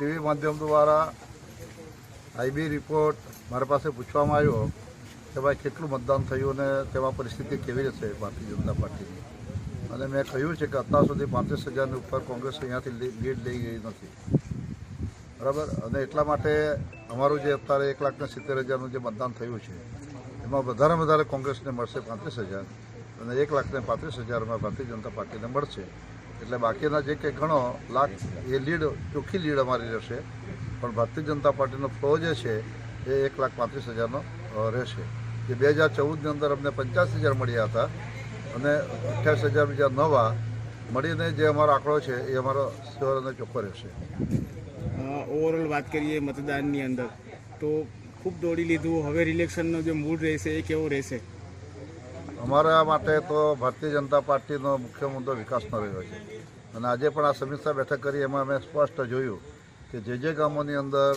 TV માધ્યમ દ્વારા IB report મારા પાસે પૂછવામાં આવ્યો કે ભાઈ કેટલું મતદાન થયું અને તેમાં પરિસ્થિતિ કેવી રહેશે ભારતીય જનતા પાર્ટીની, અને મેં કહ્યું છે કે અત્યાર સુધી 35,000ની ઉપર કોંગ્રેસ અહીંયાથી લીડ લઈ ગઈ નથી, બરાબર. અને એટલા માટે અમારું જે અત્યારે 1,70,000નું જે મતદાન થયું છે એમાં વધારે કોંગ્રેસને મળશે 35,000 અને 1,35,000માં ભારતીય જનતા પાર્ટીને મળશે. એટલે બાકીના જે કંઈ ઘણો લાખ એ લીડ ચોખ્ખી લીડ અમારી રહેશે, પણ ભારતીય જનતા પાર્ટીનો ફ્લો જે છે એ 1,35,000નો રહેશે. જે 2014ની અંદર અમને 85,000 મળ્યા હતા અને 28,000 બીજા નવા મળીને જે અમારો આંકડો છે એ અમારો શ્યોર અને ચોખ્ખો રહેશે. ઓવરઓલ વાત કરીએ મતદાનની અંદર તો ખૂબ દોડી લીધું, હવે રિલેક્શનનો જે મૂડ રહેશે એ કેવો રહેશે? અમારા માટે તો ભારતીય જનતા પાર્ટીનો મુખ્ય મુદ્દો વિકાસનો રહ્યો છે, અને આજે પણ આ સમીક્ષા બેઠક કરી એમાં અમે સ્પષ્ટ જોયું કે જે ગામોની અંદર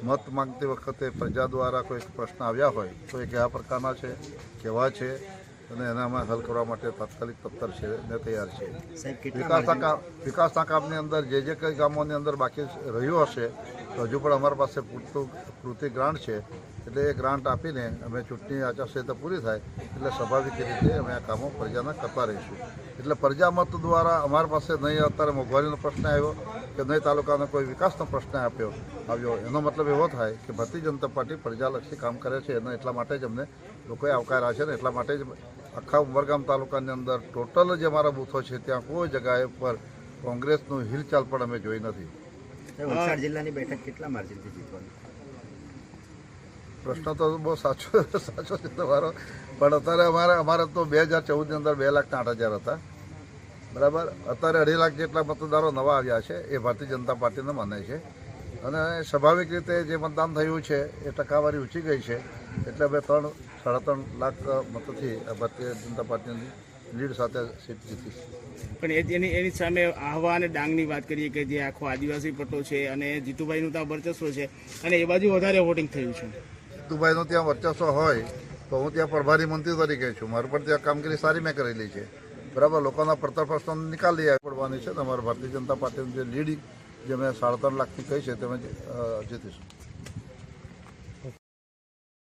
મત માંગતી વખતે પ્રજા દ્વારા કોઈ પ્રશ્ન આવ્યા હોય તો એ કયા પ્રકારના છે, કેવા છે, અને એનામાં હલ કરવા માટે તાત્કાલિક તત્પર છે ને તૈયાર છે. વિકાસના કામની અંદર જે કંઈ ગામોની અંદર બાકી રહ્યું હશે તો હજુ પણ અમારી પાસે પૂરતી ગ્રાન્ટ છે, એટલે એ ગ્રાન્ટ આપીને અમે ચૂંટણી આચારસંહિતા પૂરી થાય એટલે સ્વાભાવિક રીતે અમે આ કામો પ્રજાના કરતા રહીશું. એટલે પ્રજા મત દ્વારા અમારી પાસે નહીં અત્યારે મોંઘવારીનો પ્રશ્ન આવ્યો કે નહીં તાલુકાનો કોઈ વિકાસનો પ્રશ્ન આવ્યો, એનો મતલબ એવો થાય કે ભારતીય જનતા પાર્ટી પ્રજાલક્ષી કામ કરે છે, અને એટલા માટે જ અમને લોકોએ આવકાર્યા છે ને એટલા માટે જ આખા ઉમરગામ તાલુકાની અંદર ટોટલ જે અમારા બૂથો છે ત્યાં કોઈ જગ્યાએ પર કોંગ્રેસનું હિલચાલ પણ અમે જોઈ નથી. વલસાડ જિલ્લાની બેઠક કેટલા માર્જિનથી જીતવાની? પ્રશ્ન તો બહુ સાચો છે તમારો, પણ અત્યારે અમારે તો 2014ની અંદર 2,08,000 હતા, બરાબર. અત્યારે 2.5 લાખ જેટલા મતદારો નવા આવ્યા છે એ ભારતીય જનતા પાર્ટીને માને છે, અને સ્વાભાવિક રીતે જે મતદાન થયું છે એ ટકાવારી ઊંચી ગઈ છે, એટલે અમે 3-3.5 લાખ મતથી ભારતીય જનતા પાર્ટીની લીડ સાથે સીટ જીતી. પણ એની સામે આહવા અને ડાંગની વાત કરીએ કે જે આખો આદિવાસી પટ્ટો છે અને જીતુભાઈનું ત્યાં વર્ચસ્વ છે અને એ બાજુ વધારે વોટિંગ થયું છે. જીતુભાઈનું ત્યાં વર્ચસ્વ હોય તો હું ત્યાં પ્રભારી મંત્રી તરીકે છું, મારું પણ ત્યાં કામગીરી સારી મેં કરેલી છે, બરાબર. લોકોના પડતર પ્રશ્નો નિકાલી પડવાની છે. તમારા ભારતીય જનતા પાર્ટીની જે લીડ જે મેં 3.5 લાખની કહી છે તે અમે જીતીશું.